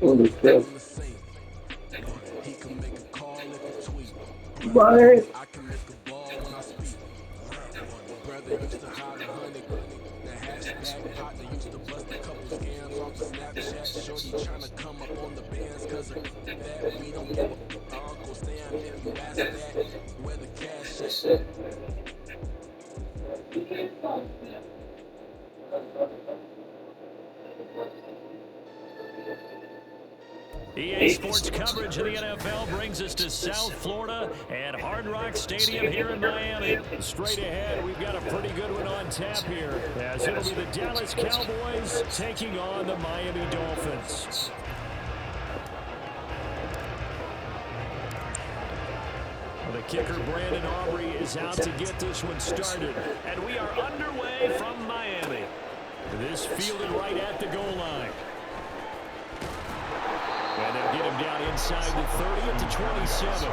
Holy shit. What? EA Sports coverage of the NFL brings us to South Florida at Hard Rock Stadium here in Miami. Straight ahead, we've got a pretty good one on tap here, as it'll be the Dallas Cowboys taking on the Miami Dolphins. The kicker, Brandon Aubrey, is out to get this one started. And we are underway from Miami. This fielded right at the goal line. And they'll get him down inside the 30 at the 27.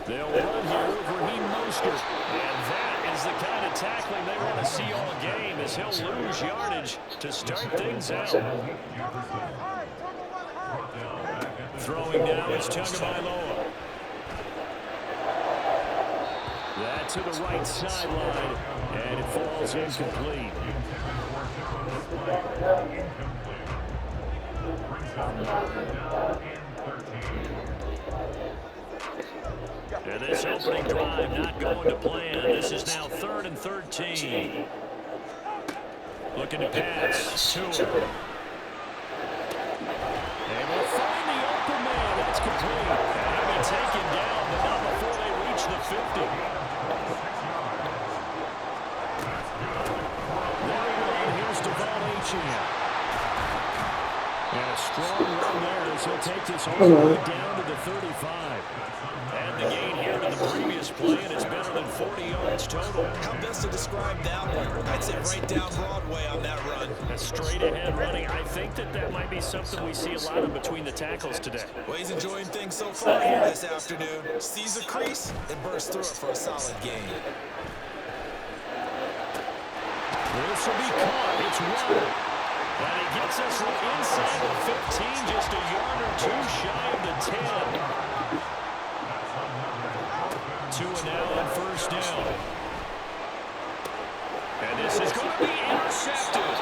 They'll run here with Raheem Mostert. And that is the kind of tackling they want to see all game, as he'll lose yardage to start things out. Throwing now is Tagovailoa. That to the right sideline, and it falls incomplete. And this opening drive not going to plan. This is now 3rd and 13. Looking to pass. Tua. And we'll find the open man. That's complete. And he'll be taken down, but not before they reach the 50. There we go. Here's Devon Achane. And a strong run there as he'll take this all the way down to the 35. And the gain here in the previous play, and it's better than 40 yards total. How best to describe that one? I'd say right down Broadway on that run. A straight ahead running. I think that might be something we see a lot of between the tackles today. Well, he's enjoying things so far here this afternoon. Sees a crease and bursts through it for a solid gain. This will be caught. It's Waddle. And he gets us inside the 15, just a yard or two shy of the 10. 2 and now on first down. And this is going to be intercepted.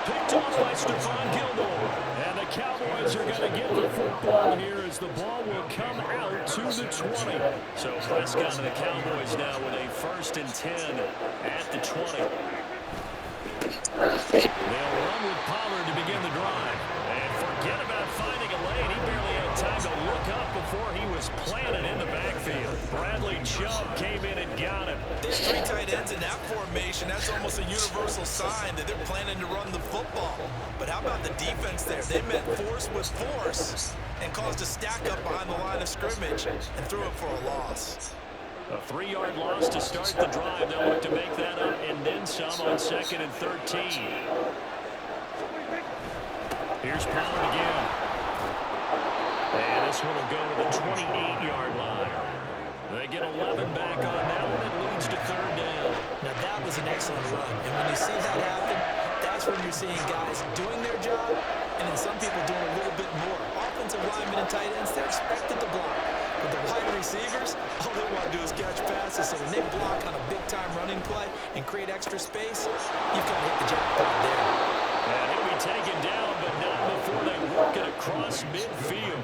Picked off by Stephon Gilmore. And the Cowboys are going to get the football here as the ball will come out to the 20. So Prescott and the Cowboys now with a 1st and 10 at the 20. They'll run with Pollard to begin the drive. And forget about finding a lane. He barely had time to look up before he was planted in the backfield. Bradley Chubb came in and got him. There's 3 tight ends in that formation. That's almost a universal sign that they're planning to run the football. But how about the defense there? They met force with force and caused a stack up behind the line of scrimmage and threw it for a loss. A 3-yard loss to start the drive. They'll look to make that up and then some on 2nd and 13. Here's Pollard again. And this one will go to the 28-yard line. They get 11 back on that one. It leads to 3rd down. Now that was an excellent run. And when you see that happen, that's when you're seeing guys doing their job and then some people doing a little bit more. Offensive linemen and tight ends, they're expected to block. But the wide receivers, all they want to do is catch passes. So when they block on a big-time running play and create extra space, you've got to hit the jackpot there. And he'll be taken down, but not before they work it across midfield.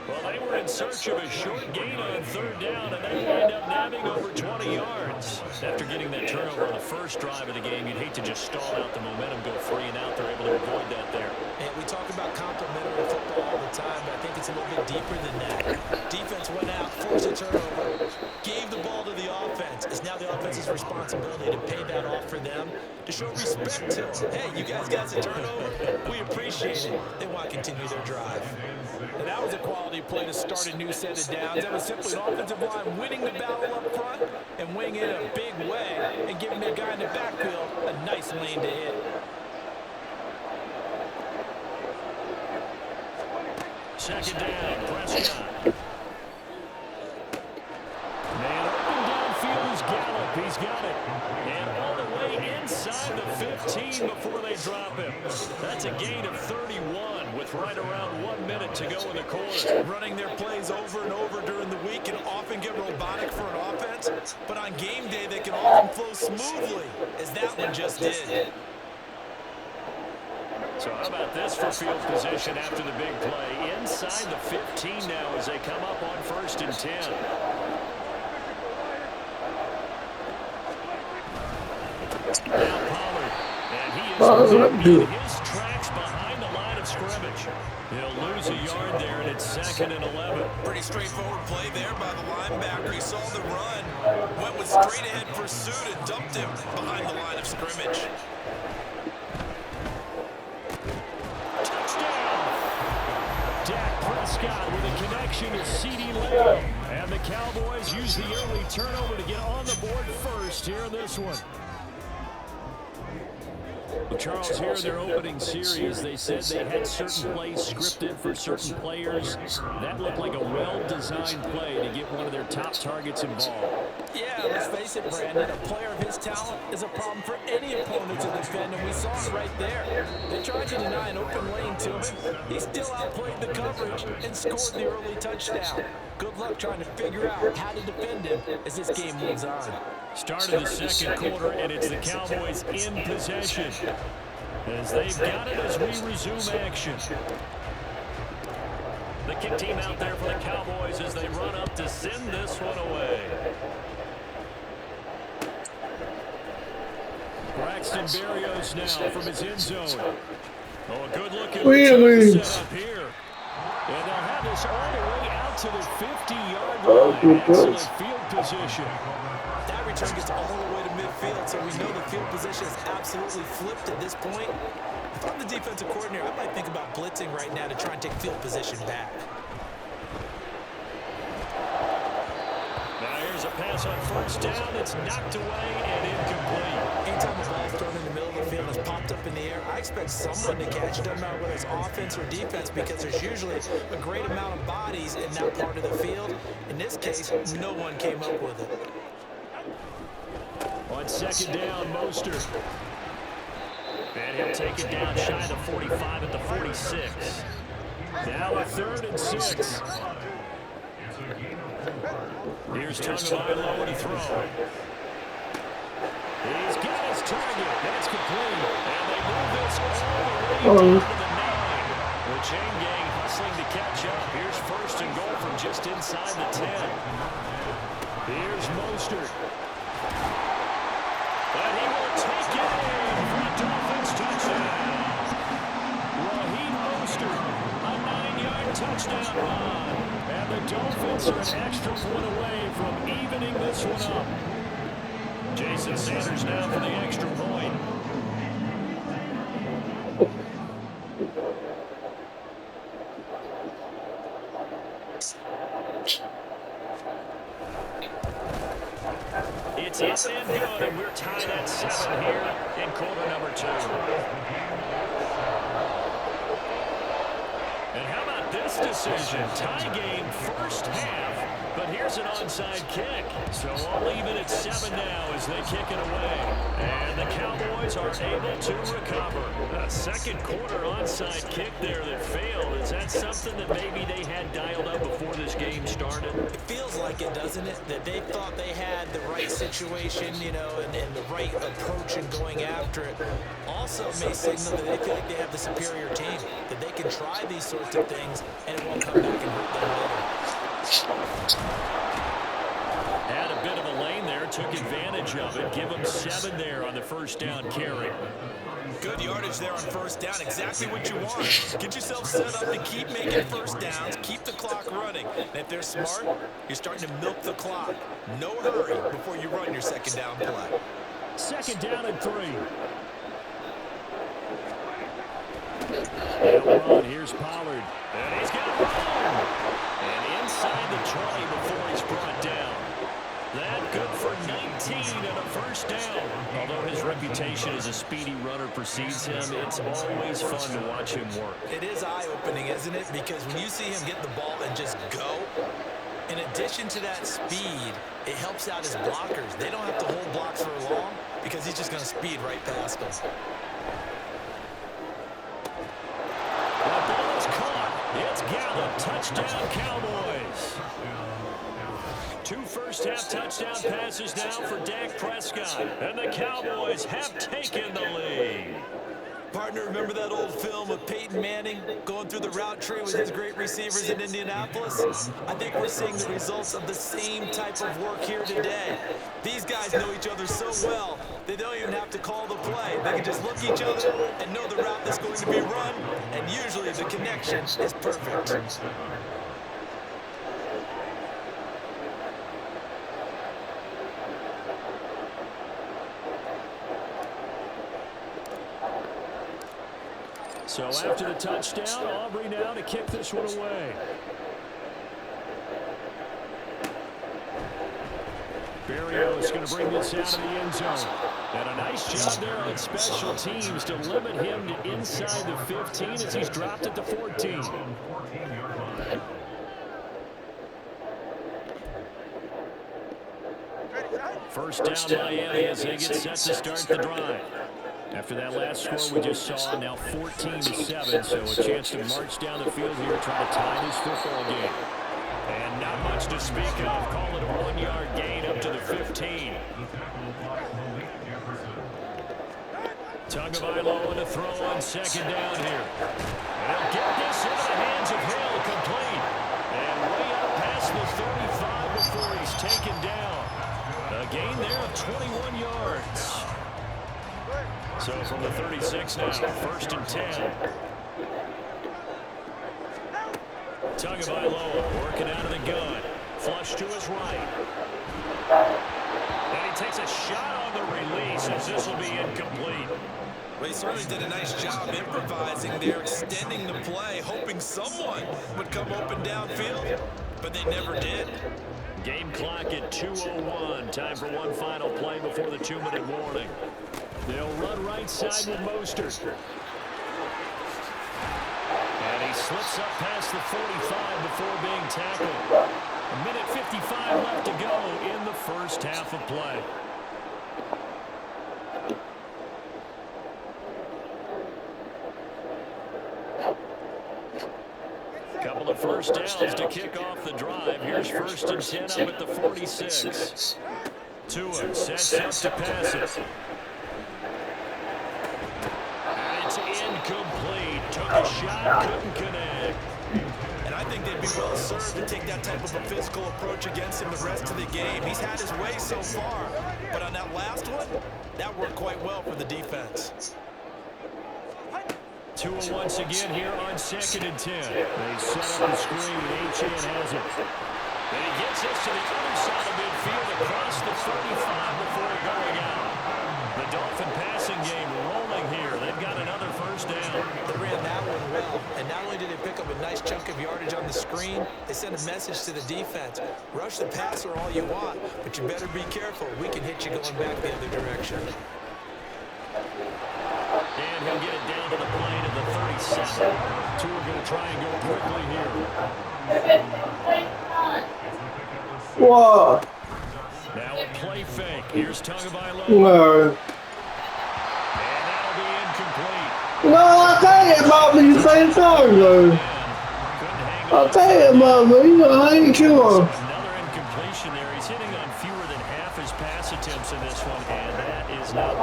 Well, they were in search of a short gain on 3rd down, and they wind up nabbing over 20 yards. After getting that turnover on the first drive of the game, you'd hate to just stall out the momentum, go 3 and out. They're able to avoid that there. And we talk about complementary football all the time, but I think it's a little bit deeper than that. Defense went out, forced a turnover, gave the ball to the offense. It's now the offense's responsibility to pay that off for them, to show respect to them. Hey, you guys got a turnover? We appreciate it. They want to continue their drive. And that was a quality play to start a new set of downs. That was simply an offensive line winning the battle up front and winning it in a big way and giving their guy in the backfield a nice lane to hit. second down. Prescott. Man, open downfield is Gallup. He's got it. And all the way inside the 15 before they drop him. That's a gain of 31 with right around 1 minute to go in the quarter. Running their plays over and over during the week can often get robotic for an offense, but on game day they can often flow smoothly, as that one just did. So how about this for field position after the big play? Inside the 15 now as they come up on 1st and 10. Now Pollard, and he is in his tracks behind the line of scrimmage. He'll lose a yard there, and it's 2nd and 11. Pretty straightforward play there by the linebacker. He saw the run, went with straight ahead pursuit, and dumped him behind the line of scrimmage. Dak Prescott with a connection to CeeDee Lamb. And the Cowboys use the early turnover to get on the board first here in this one. Well, Charles, here in their opening series, they said they had certain plays scripted for certain players. That looked like a well-designed play to get one of their top targets involved. Yeah, let's face it, Brandon. A player of his talent is a problem for any opponent to defend, and we saw it right there. They tried to deny an open lane to him. He still outplayed the coverage and scored the early touchdown. Good luck trying to figure out how to defend him as this game moves on. Start of the second quarter, and it's the Cowboys in possession as they've got it as we resume action. The kick team out there for the Cowboys as they run up to send this one away. Braxton Berrios now from his end zone. Oh, a good-looking return set up here. And they'll have this all the way out to the 50-yard line. Excellent field position. That return gets all the way to midfield, so we know the field position is absolutely flipped at this point. If I'm the defensive coordinator, I might think about blitzing right now to try and take field position back. Now here's a pass on 1st down. It's knocked away and incomplete. Anytime a ball's thrown in the middle of the field and is popped up in the air, I expect someone to catch it, doesn't matter whether it's offense or defense, because there's usually a great amount of bodies in that part of the field. In this case, no one came up with it. On 2nd down, Mostert. And he'll take it down shy of the 45 at the 46. Now a 3rd and 6. Here's Tagovailoa to throw. He's got his target. That's complete. And they move this all the way down to the 9. The chain gang hustling to catch up. Here's 1st and goal from just inside the 10. Here's Mostert. And he will take it in for a Dolphins touchdown. Raheem Mostert, a 9-yard touchdown run. And the Dolphins are an extra point away from evening this one up. Jason Sanders now for the extra point. It's up and good, and we're tied at 7 here in quarter number 2. And how about this decision? Tie game, 1st half, but here's an onside kick. So all even at 7 now as they kick it away. And the Cowboys are able to recover. A 2nd quarter onside kick there that failed. Is that something that maybe they had dialed up before this game started? It feels like it, doesn't it? That they thought they had the right situation, you know, and the right approach in going after it. Also may signal that they feel like they have the superior team, that they can try these sorts of things and it won't come back and hurt them later. Had a bit of a lane there, took advantage of it. Give them 7 there on the 1st down carry. Good yardage there on 1st down. Exactly what you want. Get yourself set up to keep making 1st downs, keep the clock running. And if they're smart, you're starting to milk the clock. No hurry before you run your 2nd down play. 2nd down and 3. Now run, here's Pollard. And he's got room. And inside the 20 before he's brought down. That good for 19 and a first down. Although his reputation as a speedy runner precedes him, it's always fun to watch him work. It is eye-opening, isn't it? Because when you see him get the ball and just go, in addition to that speed, it helps out his blockers. They don't have to hold blocks for long because he's just going to speed right past them. The ball is caught. It's Gallup. Touchdown, Cowboys. 2 first-half touchdown passes now for Dak Prescott. And the Cowboys have taken the lead. Partner, remember that old film of Peyton Manning going through the route tree with his great receivers in Indianapolis? I think we're seeing the results of the same type of work here today. These guys know each other so well, they don't even have to call the play. They can just look each other and know the route that's going to be run, and usually the connection is perfect. So after the touchdown, Aubrey now to kick this one away. Berrios is going to bring this out of the end zone. And a nice job there on special teams to limit him to inside the 15 as he's dropped at the 14. First down Miami as they get set to start the drive. After that last score we just saw, now 14-7, so a chance to march down the field here, trying to tie this football game. And not much to speak of. Call it a 1-yard gain up to the 15. Tagovailoa on the throw on second down here. And he'll get this into the hands of Hill, complete. And way up past the 35 before he's taken down. A gain there of 21 yards. So from the 36 now, 1st and 10. Tagovailoa working out of the gun. Flush to his right. And he takes a shot on the release as this will be incomplete. Well, he certainly did a nice job improvising there, extending the play, hoping someone would come open downfield, but they never did. Game clock at 2:01. Time for one final play before the 2-minute warning. They'll run right side with Mostert. And he slips up past the 45 before being tackled. 1:55 left to go in the first half of play. Couple of first downs to kick off the drive. Here's 1st and 10 up at the 46. Tua sets up to pass it. It's incomplete. Took a shot, couldn't connect. And I think they'd be well served to take that type of a physical approach against him the rest of the game. He's had his way so far, but on that last one, that worked quite well for the defense. Tua once again here on 2nd and 10. They set up the screen. Achane has it. And he gets us to the other side of midfield across the 35 before going out. The Dolphin passing game rolling here. They've got another first down. They ran that one well, and not only did they pick up a nice chunk of yardage on the screen, they sent a message to the defense. Rush the passer all you want, but you better be careful. We can hit you going back the other direction. And he'll get it down to the plane of the 37. Two are going to try and go quickly here. Whoa. Now a play fake. Here's Tagovailoa. No. And that'll be incomplete. No, I tell you about me same time, though. I'll tell you about me. I ain't sure. Another incompletion there. He's hitting on fewer than half his pass attempts in this one, and that is not.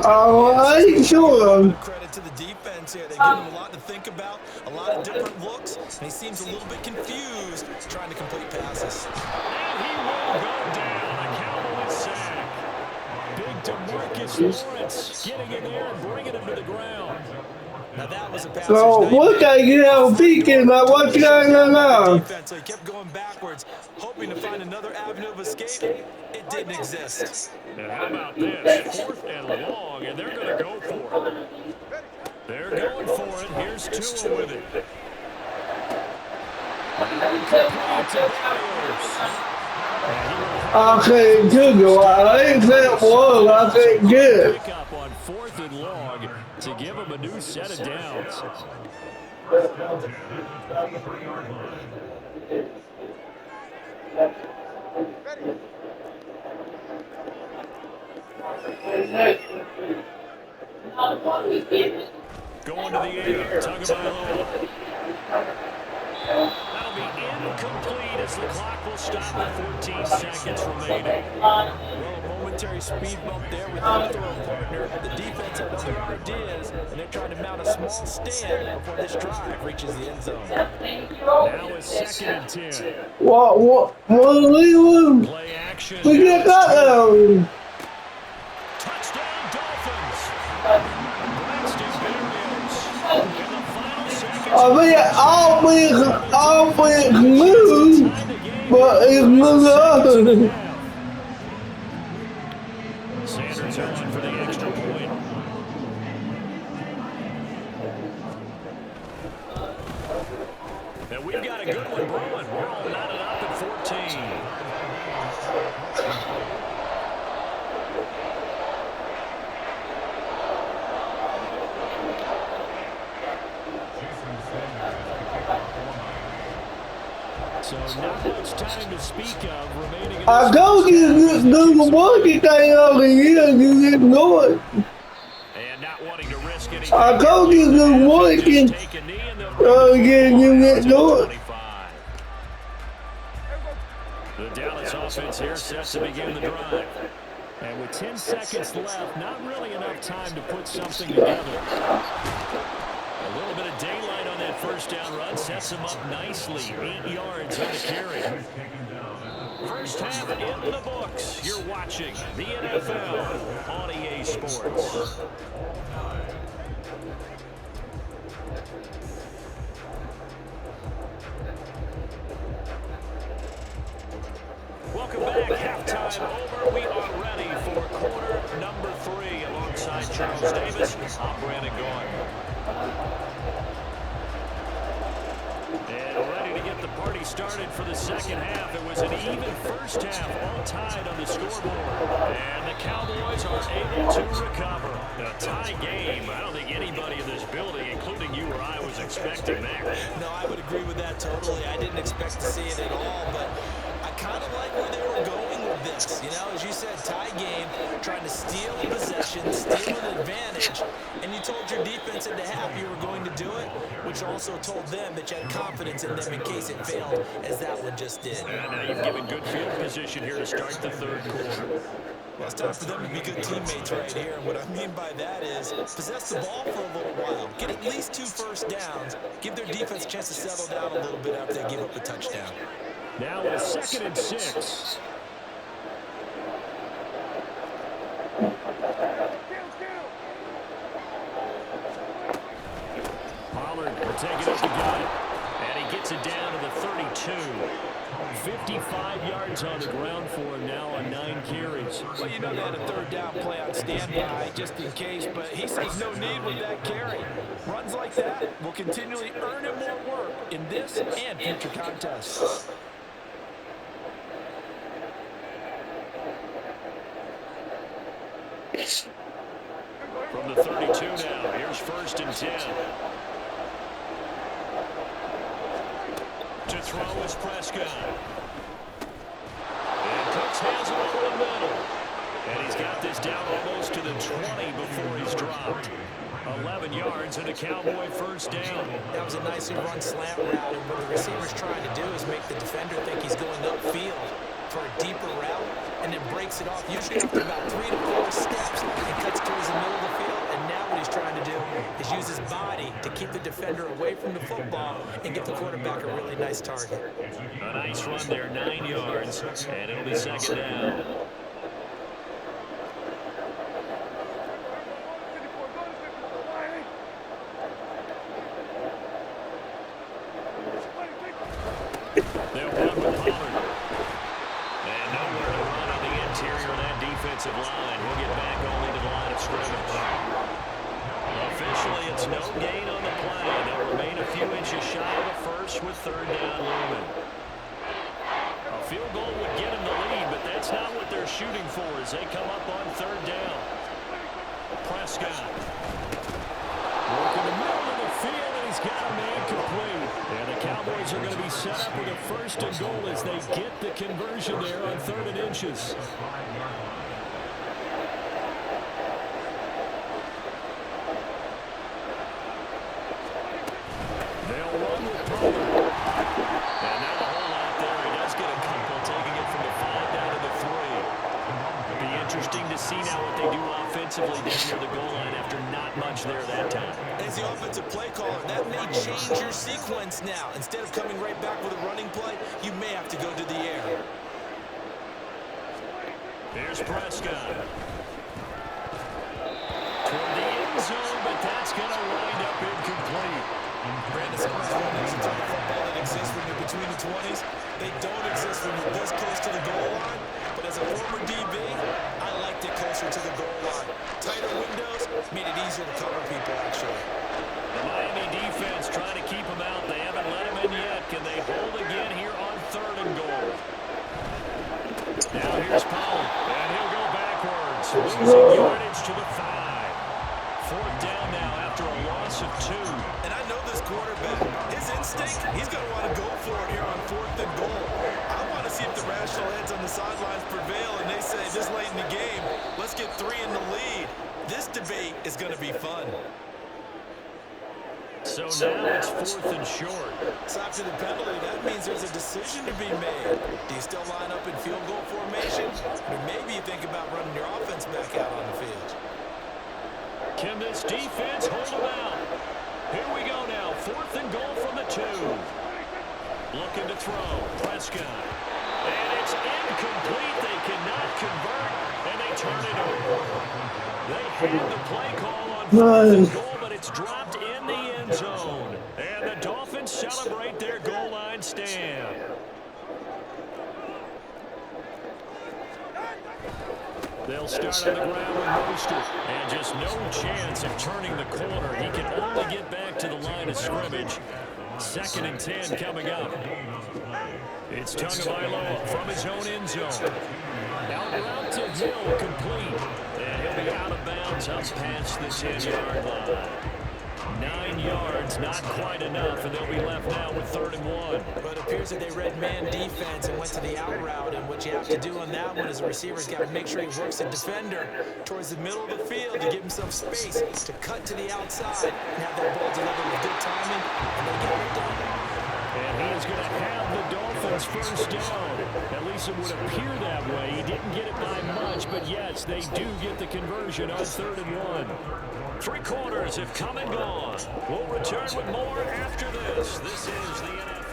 I ain't sure. Credit to the defense here. They give him a lot to think about, a lot of different looks, and he seems a little bit confused trying to complete passes. And he will go down. A Cowboys sack. Big DeMarcus Lawrence getting in there and bringing him to the ground. Now that was a pass. So what I get out peeking about what's going on? Defense, so he kept going backwards, hoping to find another avenue of escape. It didn't exist. And how about this? 4th and long, and they're going to go for it. They're going for it. Here's Tua with it. Incomplete to Berrios. I can't kick it. I ain't that one. I can't get it. Pickup on 4th and long to give him a new set of downs. Going to the air, Tagovailoa. That'll be incomplete as the clock will stop with 14 seconds remaining. Well, a momentary speed bump there with their throw partner. The defense had other ideas, and they're trying to mount a small stand before this drive reaches the end zone. Now it's 2nd and 10. What are we doing? Play action. We get that down. Touchdown, Dolphins. Braxton Berrios in the final seconds. I'll be move, but it's not. Sanders on for the extra point. And we've got a good one brewing. We're all knotted up at 14. So not much time to speak of remaining. I told you this little monkey thing over here, you didn't know it. And not wanting to risk anything. I told you this monkey, you didn't know it. The Dallas offense here set to begin the drive. And with 10 seconds left, not really enough time to put something together. A little bit of daylight on that first down run sets him up nicely. 8 yards on the carry. First half in the books. You're watching the NFL on EA Sports. Welcome back. Halftime over. We are ready for quarter number 3 alongside Charles Davis. I'm Brandon Gordon. And ready to get the party started for the second half. It was an even first half, all tied on the scoreboard. And the Cowboys are able to recover. A tie game. I don't think anybody in this building, including you or I, was expecting that. No, I would agree with that totally. I didn't expect to see it at all, but I kind of like where they were going with this. You know, as you said, tie game, trying to steal a possession, steal an advantage, and you told your defense at the half you were going to do it, which also told them that you had confidence in them in case it failed, as that one just did. And now you've given good field position here to start the third quarter. Well, it's time for them to be good teammates right here, and what I mean by that is possess the ball for a little while, get at least 2 first downs, give their defense a chance to settle down a little bit after they give up a touchdown. Now it's 2nd and 6. Pollard will take it up the gut, and he gets it down to the 32. 55 yards on the ground for him now on 9 carries. Well, you know they had a third down play on standby just in case, but he says no need with that carry. Runs like that will continually earn him more work in this and future contests. From the 32 now, here's 1st and 10. To throw is Prescott. And Cooks has it over the middle. And he's got this down almost to the 20 before he's dropped. 11 yards and a Cowboy first down. That was a nicely run slant route, and what the receiver's trying to do is make the defender think he's going upfield for a deeper route, and then breaks it off, usually after about 3 to 4 steps, and cuts towards the middle of the field. And now what he's trying to do is use his body to keep the defender away from the football and give the quarterback a really nice target. A nice run there, 9 yards, and it'll be 2nd down. They'll run with Pollard. And nowhere to run on the interior of that defensive line. He'll get back only to the line of scrimmage. Officially, it's no gain on the play. They'll remain a few inches shy of the first with 3rd down looming. A Field goal would get them the lead, but that's not what they're shooting for as they come up on third down. Prescott. Working the middle of the field, and he's got a man complete. And the Cowboys are going to be set up with a first and goal as they get the conversion there on 3rd and inches. They'll run with Pollard. And now the hole out there. He does get a couple, taking it from the 5 down to the 3. It'll be interesting to see now what they do offensively down near the goal line after not much there that time. As the offensive play caller, that may change your sequence now. Instead of coming right back with a running play, you may have to go to the air. Here's Prescott. Toward the end zone, but that's going to wind up incomplete. Brandon, sometimes one needs to talk football that exists when you're between the 20s. They don't exist when you're this close to the goal line. But as a former DB, I liked it closer to the goal line. Tighter windows made it easier to cover people, actually. The Miami defense trying to keep them out. They haven't let them in yet. Can they hold again here on 3rd and goal? Now here's Pollard, and he'll go backwards. Losing yardage to the 5. 4th down now after a loss of 2. And I know this quarterback. His instinct, he's going to want to go for it here on 4th and goal. I want to see if the rational heads on the sidelines prevail, and they say this late in the game, let's get 3 in the lead. This debate is going to be fun. So now it's 4th and short. So after the penalty, that means there's a decision to be made. Do you still line up in field goal formation? Or maybe you think about running your offense back out on the field. Can this defense hold them out? Here we go now. 4th and goal from the 2. Looking to throw. Prescott. And it's incomplete. They cannot convert, and they turn it over. They had the play call on 4th and goal, but it's dropped in the end zone. And the Dolphins celebrate their goal line stand. They'll start on the ground with Mostert. And just no chance of turning the corner. He can only get back to the line of scrimmage. 2nd and 10 coming up. It's Tagovailoa from his own end zone. Out route to Hill, complete. And he'll be out of bounds up past the 10-yard line. 9 yards, not quite enough, and they'll be left now with 3rd and 1. But it appears that they read man defense and went to the out route, and what you have to do on that one is the receiver's got to make sure he works the defender towards the middle of the field to give himself space to cut to the outside and have that ball delivered with good timing, and they get it done. And he is going to have the Dolphins first down. At least it would appear that way. He didn't get it by much, but yes, they do get the conversion on 3rd and 1. 3 quarters have come and gone. We'll return with more after this. This is the NFL.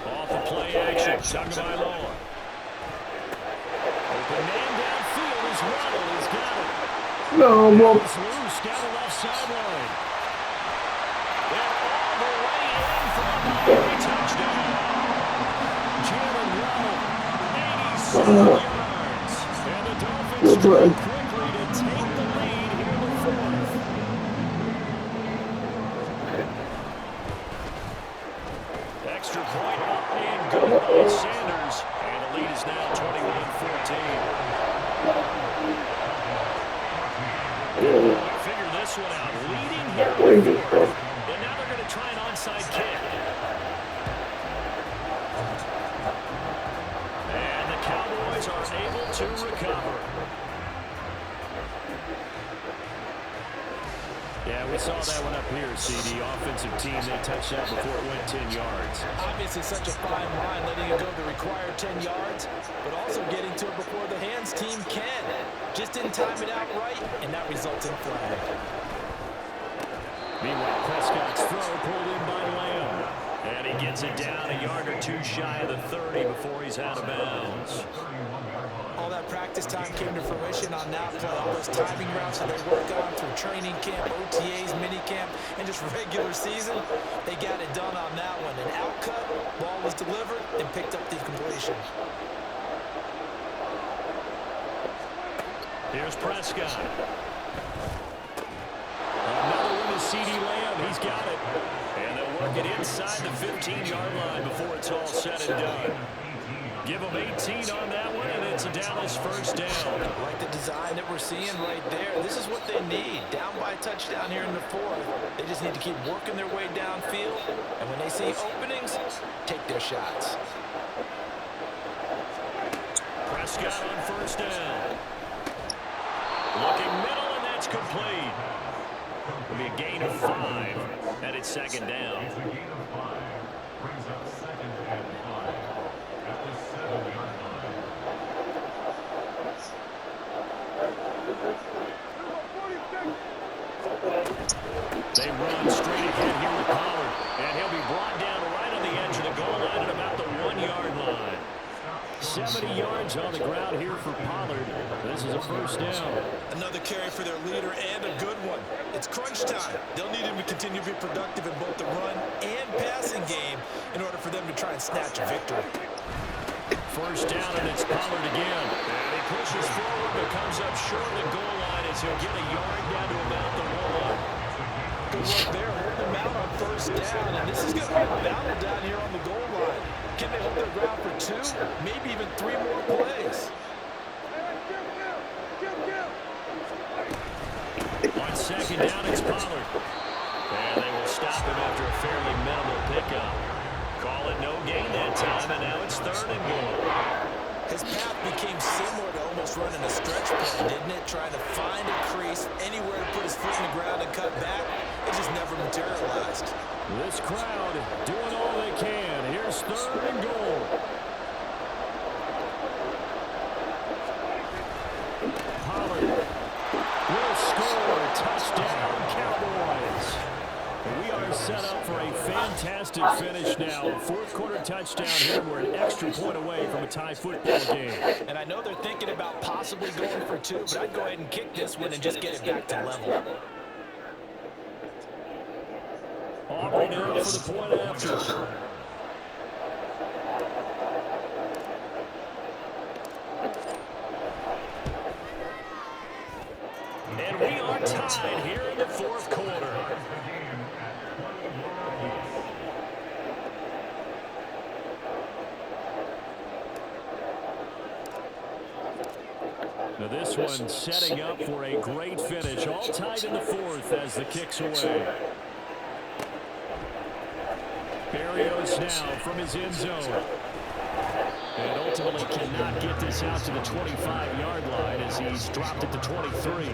Off the play action, Tagovailoa. Open man downfield is Waddle. He's got it. No, well, It's loose down the left sideline. And all the way in for a Miami touchdown. Jalen Waddle, 87 yards. And the Dolphins strike quickly to take the lead here in the 4th. Extra point up and good by Sanders. And the lead is now 21-14. Figure this one out. Leading here in the 4th. And now they're going to try an onside kick. And the Cowboys are able to recover. Yeah, we saw that one up here, CD. Offensive team, they touched that before it went 10 yards. Obviously, such a fine line, letting it go the required 10 yards, but also getting to it before the hands team can. Just didn't time it out right, and that results in a flag. Meanwhile, Prescott's throw pulled in by Lamb. And he gets it down a yard or two shy of the 30 before he's out of bounds. All that practice time came to fruition on that play. All those timing routes that they work on through training camp, OTAs, minicamp, and just regular season, they got it done on that one. An out cut, ball was delivered, and picked up the completion. Here's Prescott. Another one to C.D. Lamb. He's got it. And they'll work it inside the 15-yard line before it's all said and done. Give them 18 on that one, and it's a Dallas first down. Like the design that we're seeing right there. This is what they need. Down by a touchdown here in the fourth. They just need to keep working their way downfield. And when they see openings, take their shots. Prescott on first down. Looking middle, and that's complete. It'll be a gain of 5, and it's second down. They run straight ahead here with Pollard, and he'll be brought down right on the edge of the goal line at about the 1-yard line. 70 yards on the ground here for Pollard. This is a first down. Another carry for their leader, and a good one. It's crunch time. They'll need him to continue to be productive in both the run and passing game in order for them to try and snatch a victory. First down, and it's Pollard again. And he pushes forward, but comes up short of the goal line as he'll get a yard down to about the 1. Good work there, holding them out on first down, and this is going to be a battle down here on the goal line. Can they hold their ground for 2, maybe even 3 more plays? On second down, it's Pollard. And they will stop him after a fairly minimal pickup. Call it no gain that time, and now it's 3rd and goal. His path became similar to almost running a stretch play, didn't it? Trying to find a crease, anywhere to put his foot in the ground and cut back. It just never materialized. This crowd doing all they can. Here's 3rd and goal. Pollard will score. Touchdown, Cowboys. We are set up for a fantastic finish now. A 4th quarter touchdown here. We're an extra point away from a tie football game. And I know they're thinking about possibly going for 2, but I'd go ahead and kick this one and just get it back to level. Aubrey now for the point after. And we are tied here in the 4th quarter. Now this one setting up for a great finish. All tied in the 4th as the kick's away. Berrios now from his end zone. And ultimately cannot get this out to the 25-yard line as he's dropped at the 23.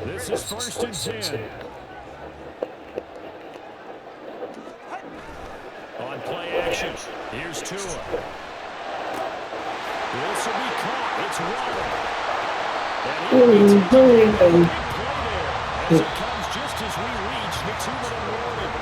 This is 1st and 10. On play action, here's Tua. This will be caught. It's Waddle. And he play there as it comes just as we reach the 2-minute warning.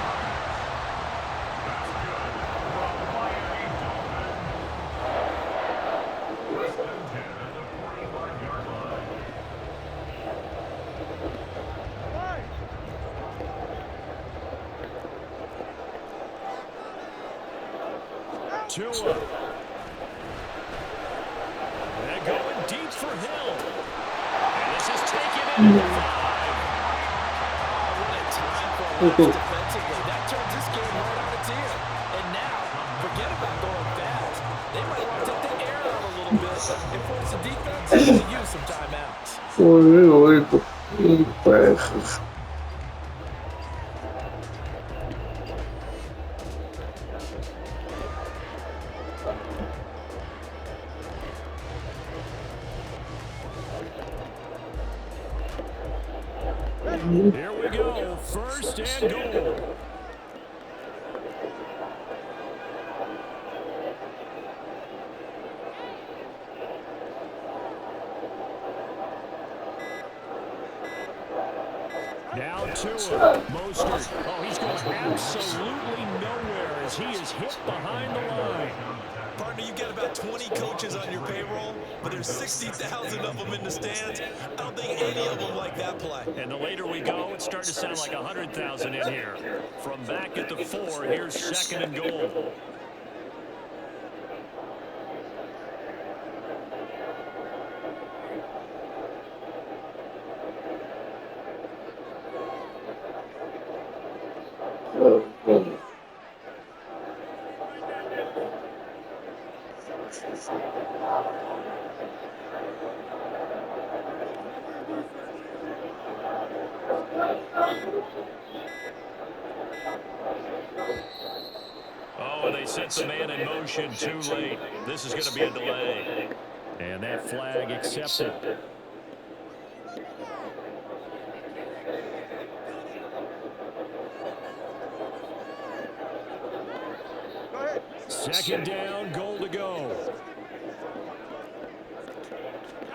Tua. They're going deep for Hill. And this is taken into the 5. Oh, what a time for a loss defensively. That turns this game right on its ear. And now, forget about going fast. They might want to take the air out a little bit and force the defense to use some timeouts. Here we go, 1st and goal. Tua, Mostert. Oh, he's going absolutely nowhere as he is hit behind the line. Partner, you've got about 20 coaches on your payroll, but there's 60,000 of them in the stands. I don't think any of them like that play. And the later we go, it's starting to sound like 100,000 in here. From back at the 4, here's 2nd and goal. Oh, and they set the man in motion too late. This is going to be a delay. And that flag accepted. Second down, goal to go.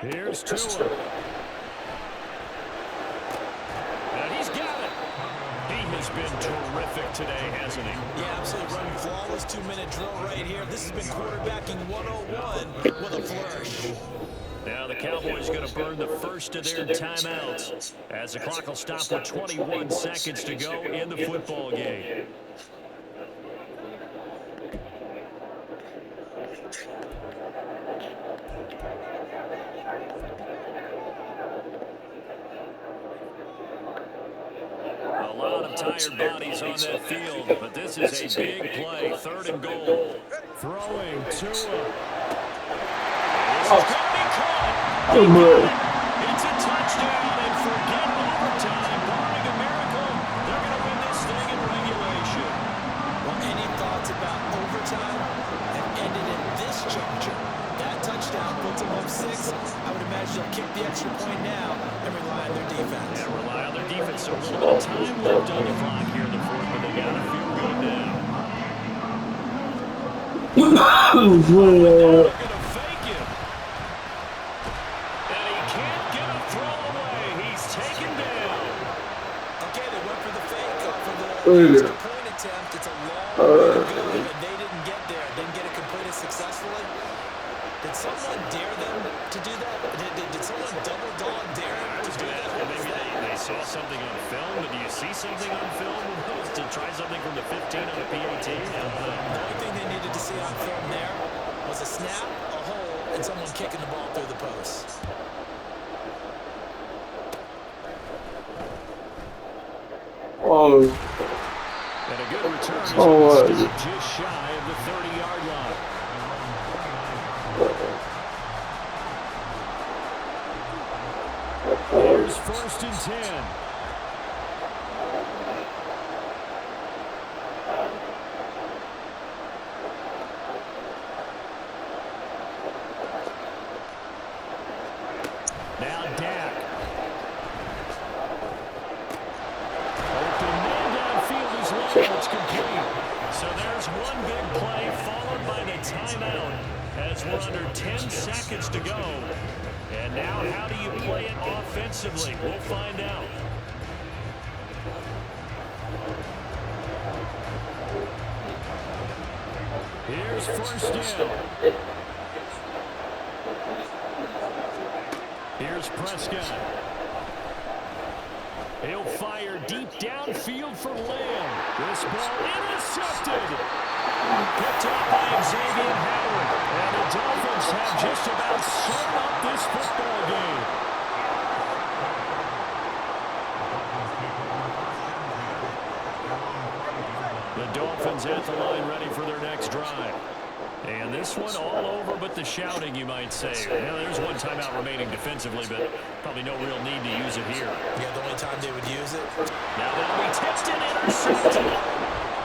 Here's Tua. And he's got it. He has been terrific today, hasn't he? Yeah, absolutely running flawless 2-minute drill right here. This has been quarterbacking 101 with a flourish. Now the Cowboys going to burn the first of their timeouts as the clock will stop with 21 seconds to go in the football game. A lot of tired bodies on that field, but this is a big play. 3rd and goal. Throwing Tua. This is going to be caught. It's a touchdown, and forget overtime. Barring a miracle, they're going to win this thing in regulation. Well, any thoughts about overtime have ended at this juncture. That touchdown puts them up 6. I would imagine they'll kick the extra point now and rely on their defense. Yeah, rely on their defense. So a little bit of time left on the clock here in the 4th, but they got to feel good now. They're going to fake him. And he can't get a throw away. He's taken down. Okay, they went for the fake for the extra point attempt. It's a long way to go, and they didn't get there. Didn't get it completed successfully. Did someone dare them to do that? Did someone double dog dare them to do that? Maybe they saw something on film. Do you see something on film to try something from the 15 on a PAT? The only thing they needed to see on film there was a snap, a hole, and someone kicking the ball through the post. And a good return is just shy of the 30-yard line. Here's 1st and 10. Now Dak. Open man downfield is low. It's complete. So there's one big play followed by the timeout as we're under 10 seconds to go. And now how do you play it offensively? We'll find out. Here's 1st down. Here's Prescott. He'll fire deep downfield for Lamb. This ball intercepted. Picked up by Xavier Howard. And the Dolphins have just about sewn up this football game. The Dolphins at the line ready for their next drive. And this one all over but the shouting, you might say. Well, there's one timeout remaining defensively, but probably no real need to use it here. Yeah, the only time they would use it. Now that'll be tipped and intercepted.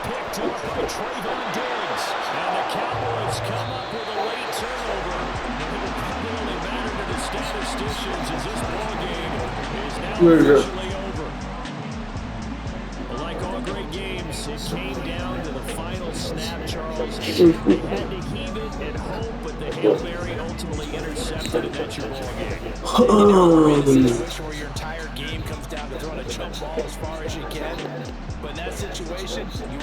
Picked up by Trayvon Diggs. And the Cowboys come up with a late turnover. And it'll probably only matter to the statisticians as this ball game is now officially over. Like all great games, it came down to the final snap, Charles. They had to heave it and hope, but the Hail Mary ultimately intercepted, and that's your ball game. You never be in a situation where your entire game comes down to throwing a jump ball as far as you can. But in that situation, you